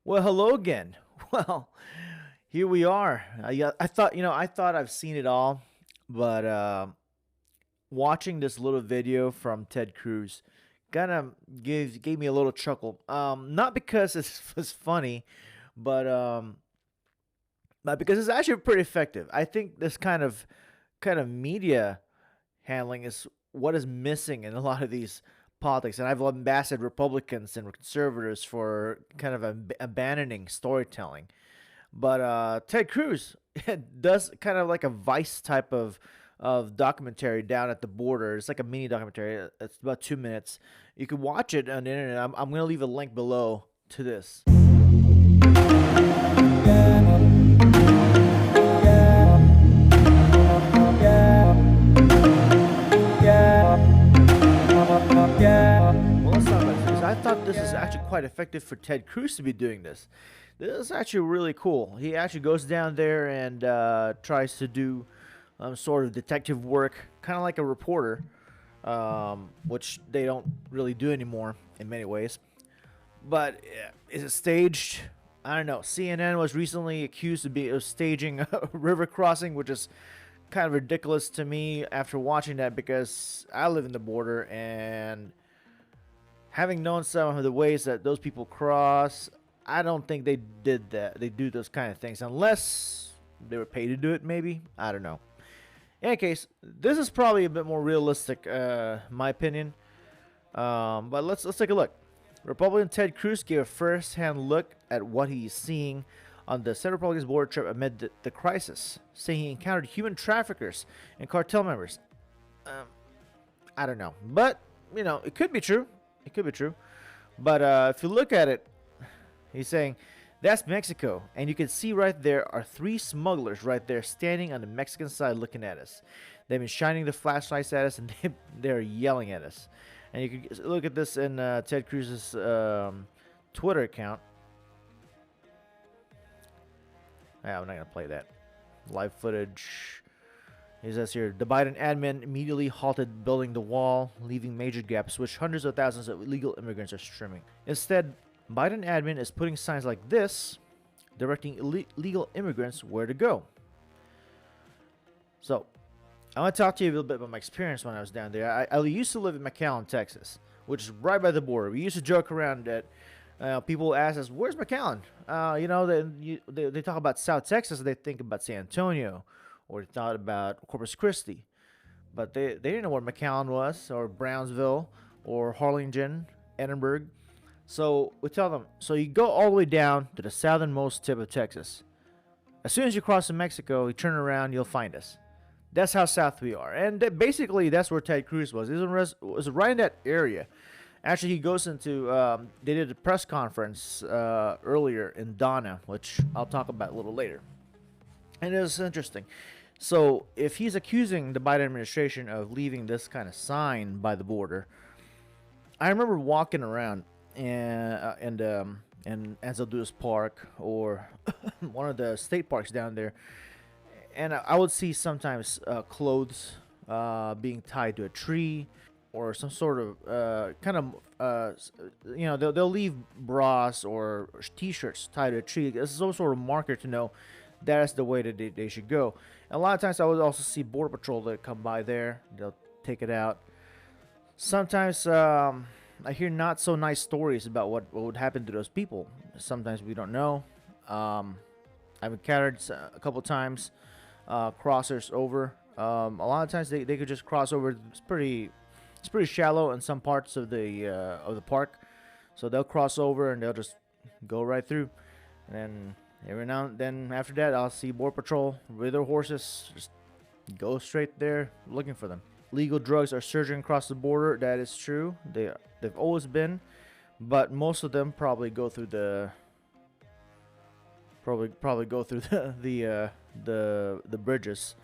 Well, hello again. Well, here we are. Yeah, I thought I've seen it all, but watching this little video from Ted Cruz kind of gave me a little chuckle. Not because it was funny, but but because it's actually pretty effective. I think this kind of media handling is what is missing in a lot of these politics. And I've lambasted Republicans and conservatives for kind of abandoning storytelling. But Ted Cruz does kind of like a Vice type of documentary down at the border. It's like a mini documentary. It's about 2 minutes. You can watch it on the internet. I'm going to leave a link below to this. Well, let's talk about this. I thought this is actually quite effective for Ted Cruz to be doing this. This is actually really cool. He actually goes down there and tries to do sort of detective work, kind of like a reporter, which they don't really do anymore in many ways. But is it staged? I don't know. CNN was recently accused of staging a river crossing, which is kind of ridiculous to me after watching that because I live in the border and having known some of the ways that those people cross, I don't think they did that. They do those kind of things unless they were paid to do it. Maybe I don't know. In any case, this is probably a bit more realistic, my opinion. But let's take a look. Republican Ted Cruz gave a first-hand look at what he's seeing on the Senate Republicans border trip amid the crisis, saying he encountered human traffickers and cartel members. I don't know, but it could be true. It could be true. But if you look at it, he's saying that's Mexico, and you can see right there are three smugglers right there standing on the Mexican side looking at us. They've been shining the flashlights at us, and they're yelling at us. And you can look at this in Ted Cruz's Twitter account. Yeah, I'm not gonna play that live footage. He says here, the Biden admin immediately halted building the wall, leaving major gaps which hundreds of thousands of illegal immigrants are streaming. Instead, Biden admin is putting signs like this, directing illegal immigrants where to go. So, I want to talk to you a little bit about my experience when I was down there. I used to live in McAllen, Texas, which is right by the border. We used to joke around that people ask us, "Where's McAllen?" They talk about South Texas, they think about San Antonio, or they thought about Corpus Christi, but they didn't know where McAllen was, or Brownsville, or Harlingen, Edinburgh. So we tell them, so you go all the way down to the southernmost tip of Texas. As soon as you cross to Mexico, you turn around, you'll find us. That's how south we are. And basically, that's where Ted Cruz was. It was right in that area. Actually, he goes into, they did a press conference earlier in Donna, which I'll talk about a little later. And it was interesting. So, if he's accusing the Biden administration of leaving this kind of sign by the border, I remember walking around and Anzalduas Park or one of the state parks down there, and I would see sometimes clothes being tied to a tree or some sort of they'll leave bras or t-shirts tied to a tree. This is some sort of marker to know that's the way that they should go. And a lot of times I would also see border patrol that come by there. They'll take it out. Sometimes I hear not so nice stories about what would happen to those people. Sometimes we don't know. I've encountered a couple times crossers over. A lot of times they could just cross over. It's pretty shallow in some parts of the park, so they'll cross over and they'll just go right through. And then every now and then after that, I'll see border patrol with their horses just go straight there looking for them. Legal drugs are surging across the border. That is true. They've always been, but most of them probably go through the the bridges.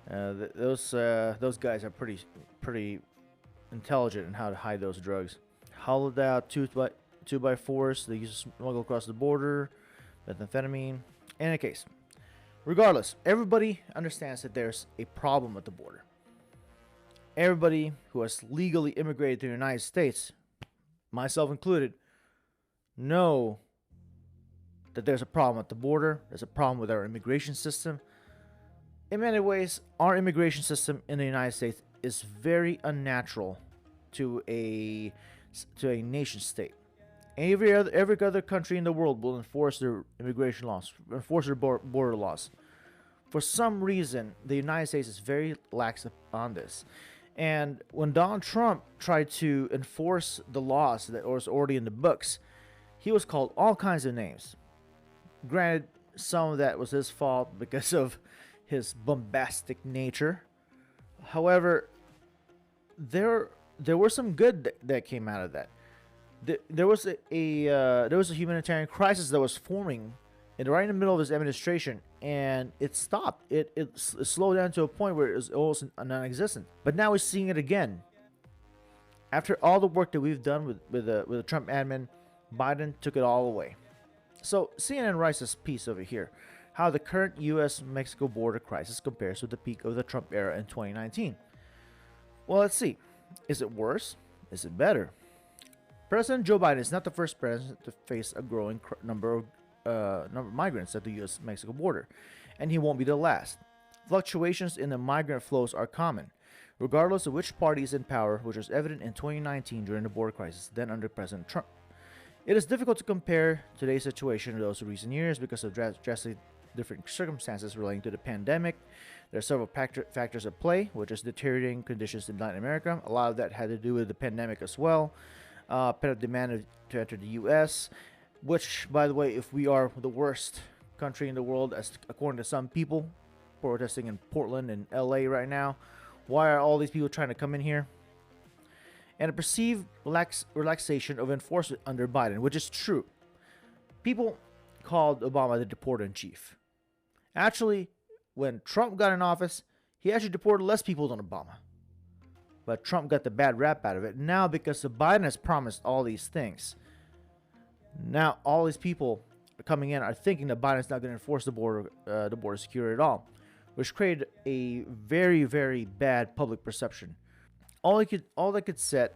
Those guys are pretty intelligent in how to hide those drugs. Hollowed out 2x4s they use to smuggle across the border, methamphetamine. In any case, regardless, everybody understands that there's a problem at the border. Everybody who has legally immigrated to the United States, myself included, know that there's a problem at the border, there's a problem with our immigration system. In many ways, our immigration system in the United States is very unnatural to a nation state. Every other country in the world will enforce their immigration laws, enforce their border laws. For some reason, the United States is very lax on this. And when Donald Trump tried to enforce the laws that was already in the books, he was called all kinds of names. Granted, some of that was his fault because of his bombastic nature. However, there were some good that came out of that. There was a humanitarian crisis that was forming right in the middle of his administration, and it stopped. It slowed down to a point where it was almost non-existent. But now we're seeing it again. After all the work that we've done with the Trump admin, Biden took it all away. So CNN writes this piece over here, how the current U.S.-Mexico border crisis compares with the peak of the Trump era in 2019. Well, let's see. Is it worse? Is it better? President Joe Biden is not the first president to face a growing number of migrants at the U.S.-Mexico border, and he won't be the last. Fluctuations in the migrant flows are common, regardless of which party is in power, which was evident in 2019 during the border crisis, then under President Trump. It is difficult to compare today's situation to those of recent years because of drastically different circumstances relating to the pandemic. There are several factors at play, which is deteriorating conditions in Latin America. A lot of that had to do with the pandemic as well. Pent-up demand to enter the U.S., which, by the way, if we are the worst country in the world, as according to some people protesting in Portland and L.A. right now, why are all these people trying to come in here? And a perceived relaxation of enforcement under Biden, which is true. People called Obama the deporter-in-chief. Actually, when Trump got in office, he actually deported less people than Obama. But Trump got the bad rap out of it. Now, because Biden has promised all these things, now all these people coming in are thinking that Biden's not going to enforce the border security at all, which created a very, very bad public perception. All that could set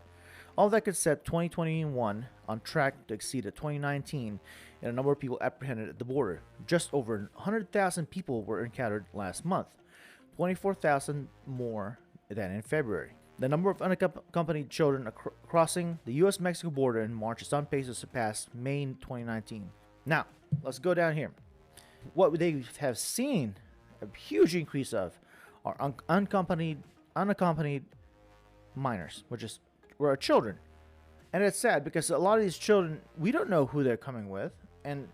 2021 on track to exceed 2019 in a number of people apprehended at the border. Just over 100,000 people were encountered last month, 24,000 more than in February. The number of unaccompanied children crossing the U.S.-Mexico border in March is on pace to surpass May 2019. Now, let's go down here. What they have seen a huge increase of are unaccompanied minors, which are children. And it's sad because a lot of these children, we don't know who they're coming with, and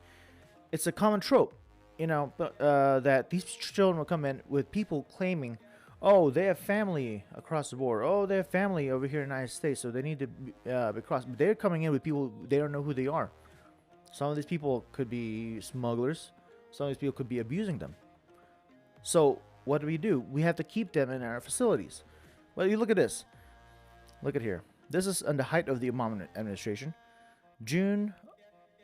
it's a common trope, that these children will come in with people claiming, oh, they have family across the border. Oh, they have family over here in the United States, so they need to be crossed. But they're coming in with people, they don't know who they are. Some of these people could be smugglers. Some of these people could be abusing them. So what do? We have to keep them in our facilities. Well, you look at this. Look at here. This is on the height of the Obama administration. June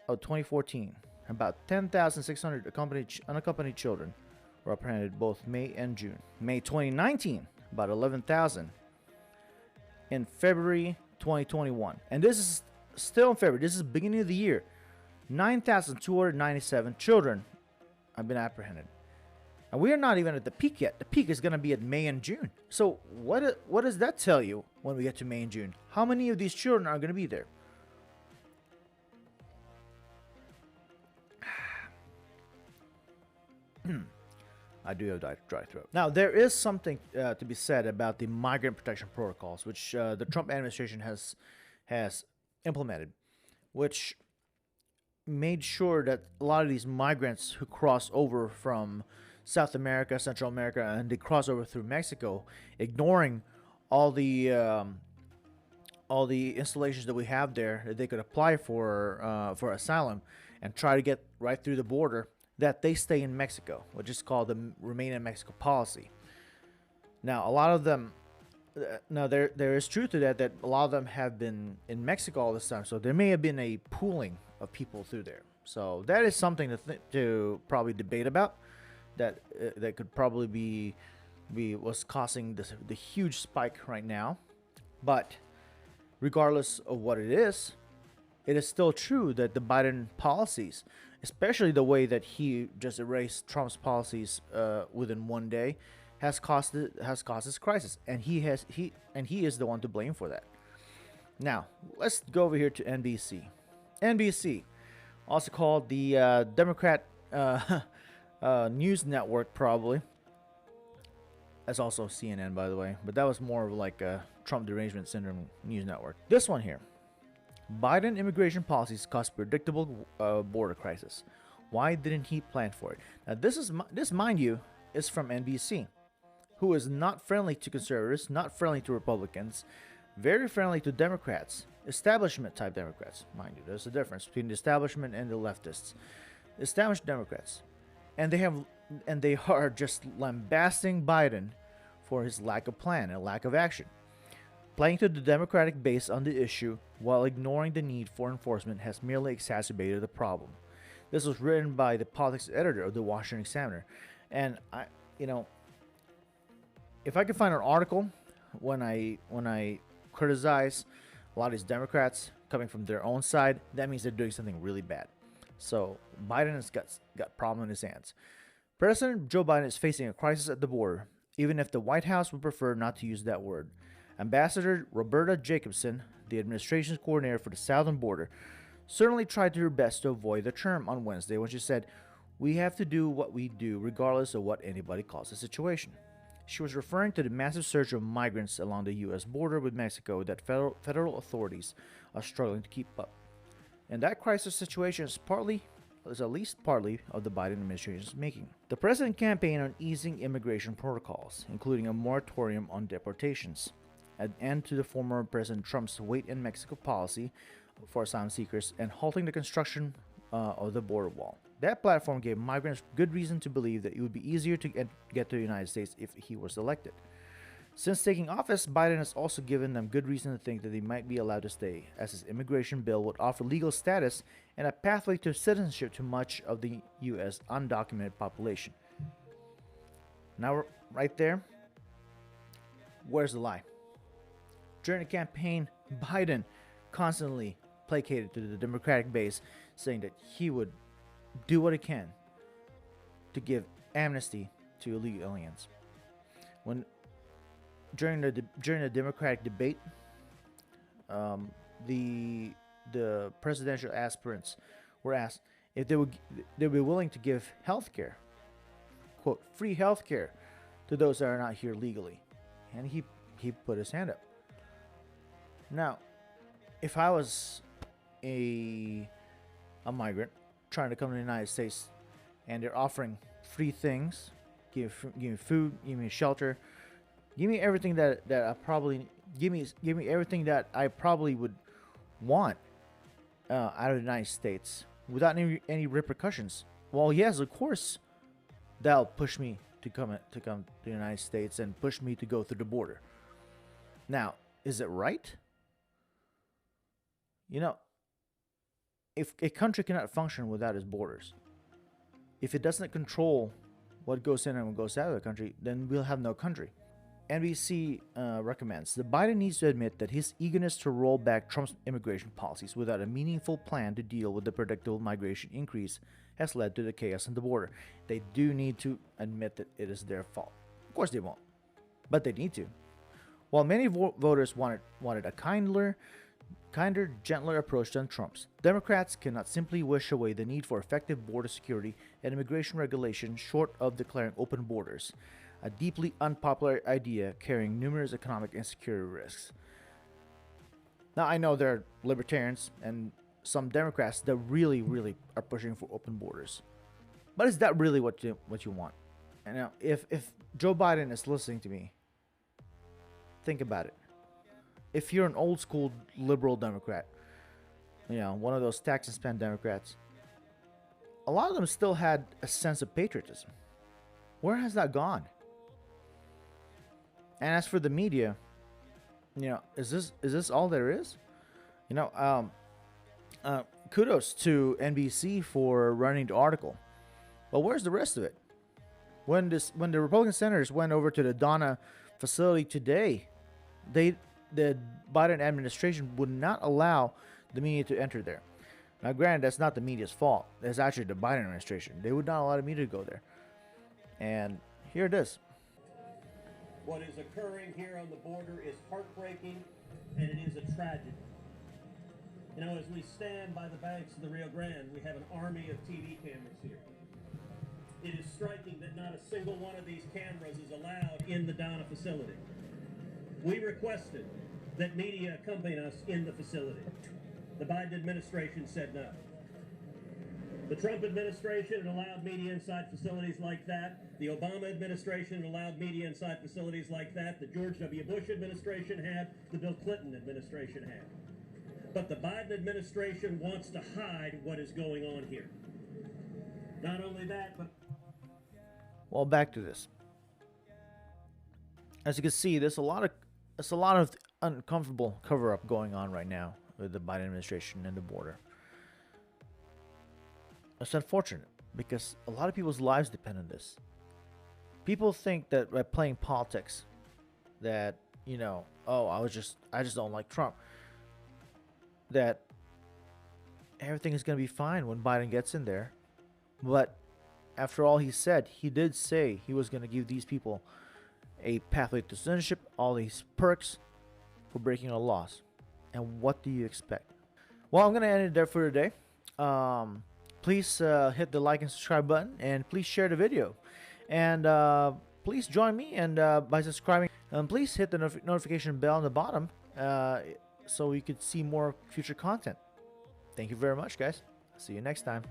of 2014. About 10,600 unaccompanied children were apprehended both May and June. May 2019, about 11,000. In February 2021. And this is still in February. This is the beginning of the year. 9,297 children have been apprehended. And we are not even at the peak yet. The peak is going to be at May and June. So what does that tell you when we get to May and June? How many of these children are going to be there? I do have dry throat. Now, there is something to be said about the migrant protection protocols, which the Trump administration has implemented, which made sure that a lot of these migrants who cross over from South America, Central America, and they cross over through Mexico, ignoring all the installations that we have there that they could apply for asylum and try to get right through the border, that they stay in Mexico, which is called the Remain in Mexico policy. Now, a lot of them, there is truth to that a lot of them have been in Mexico all this time, so there may have been a pooling of people through there. So that is something to probably debate about. That could probably be what's causing the huge spike right now. But regardless of what it is still true that the Biden policies especially the way that he just erased Trump's policies within one day, has caused this crisis, and he is the one to blame for that. Now let's go over here to NBC. NBC, also called the Democrat news network, probably. That's also CNN, by the way, but that was more of like a Trump derangement syndrome news network. This one here: Biden immigration policies cause predictable border crisis. Why didn't he plan for it? Now, this, mind you, is from NBC, who is not friendly to conservatives, not friendly to Republicans, very friendly to Democrats, establishment type Democrats. Mind you, there's a difference between the establishment and the leftists. Established Democrats, and they are just lambasting Biden for his lack of plan and lack of action. Playing to the Democratic base on the issue while ignoring the need for enforcement has merely exacerbated the problem. This was written by the politics editor of the Washington Examiner, and if I could find an article when I criticize a lot of these Democrats coming from their own side, that means they're doing something really bad. So Biden has got problem in his hands. President Joe Biden is facing a crisis at the border, even if the White House would prefer not to use that word. Ambassador Roberta Jacobson, the administration's coordinator for the southern border, certainly tried her best to avoid the term on Wednesday when she said, "We have to do what we do regardless of what anybody calls the situation." She was referring to the massive surge of migrants along the U.S. border with Mexico that federal authorities are struggling to keep up. And that crisis situation is at least partly of the Biden administration's making. The president campaigned on easing immigration protocols, including a moratorium on deportations, an end to the former President Trump's wait in Mexico policy for asylum seekers, and halting the construction of the border wall. That platform gave migrants good reason to believe that it would be easier to get to the United States if he was elected. Since taking office, Biden has also given them good reason to think that they might be allowed to stay, as his immigration bill would offer legal status and a pathway to citizenship to much of the U.S. undocumented population. Now, right there, where's the lie? During the campaign, Biden constantly placated to the Democratic base, saying that he would do what he can to give amnesty to illegal aliens. When during the Democratic debate, the presidential aspirants were asked if they would be willing to give health care, quote, free health care to those that are not here legally, and he put his hand up. Now, if I was a migrant trying to come to the United States, and they're offering free things, give me food, give me shelter, give me everything that I probably give me everything that I probably would want out of the United States without any repercussions. Well, yes, of course, that'll push me to come to the United States and push me to go through the border. Now, is it right? If a country cannot function without its borders, if it doesn't control what goes in and what goes out of the country, then we'll have no country. NBC recommends that Biden needs to admit that his eagerness to roll back Trump's immigration policies without a meaningful plan to deal with the predictable migration increase has led to the chaos on the border. They do need to admit that it is their fault. Of course they won't, but they need to. While many voters wanted a kinder, gentler approach than Trump's, Democrats cannot simply wish away the need for effective border security and immigration regulation short of declaring open borders, a deeply unpopular idea carrying numerous economic and security risks. Now, I know there are libertarians and some Democrats that really are pushing for open borders, but is that really what you want? And now, if Joe Biden is listening to me, think about it. If you're an old school liberal Democrat, one of those tax and spend Democrats, a lot of them still had a sense of patriotism. Where has that gone? And as for the media, is this all there is? Kudos to NBC for running the article. But where's the rest of it? When the Republican senators went over to the Donna facility today, the Biden administration would not allow the media to enter there. Now, granted, that's not the media's fault. It's actually the Biden administration. They would not allow the media to go there. And here it is. What is occurring here on the border is heartbreaking, and it is a tragedy. You know, as we stand by the banks of the Rio Grande, we have an army of TV cameras here. It is striking that not a single one of these cameras is allowed in the Donna facility. We requested that media accompany us in the facility. The Biden administration said no. The Trump administration allowed media inside facilities like that. The Obama administration allowed media inside facilities like that. The George W. Bush administration had. The Bill Clinton administration had. But the Biden administration wants to hide what is going on here. Not only that, but... Well, back to this. As you can see, there's a lot of uncomfortable cover-up going on right now with the Biden administration and the border. It's unfortunate because a lot of people's lives depend on this. People think that by playing politics, that, you know, oh, I just don't like Trump, that everything is going to be fine when Biden gets in there. But after all he said, he did say he was going to give these people a pathway to citizenship, all these perks for breaking the laws. And what do you expect? Well, I'm going to end it there for today. Please hit the like and subscribe button, and please share the video. And please join me and by subscribing. And please hit the notification bell on the bottom so you could see more future content. Thank you very much, guys. See you next time.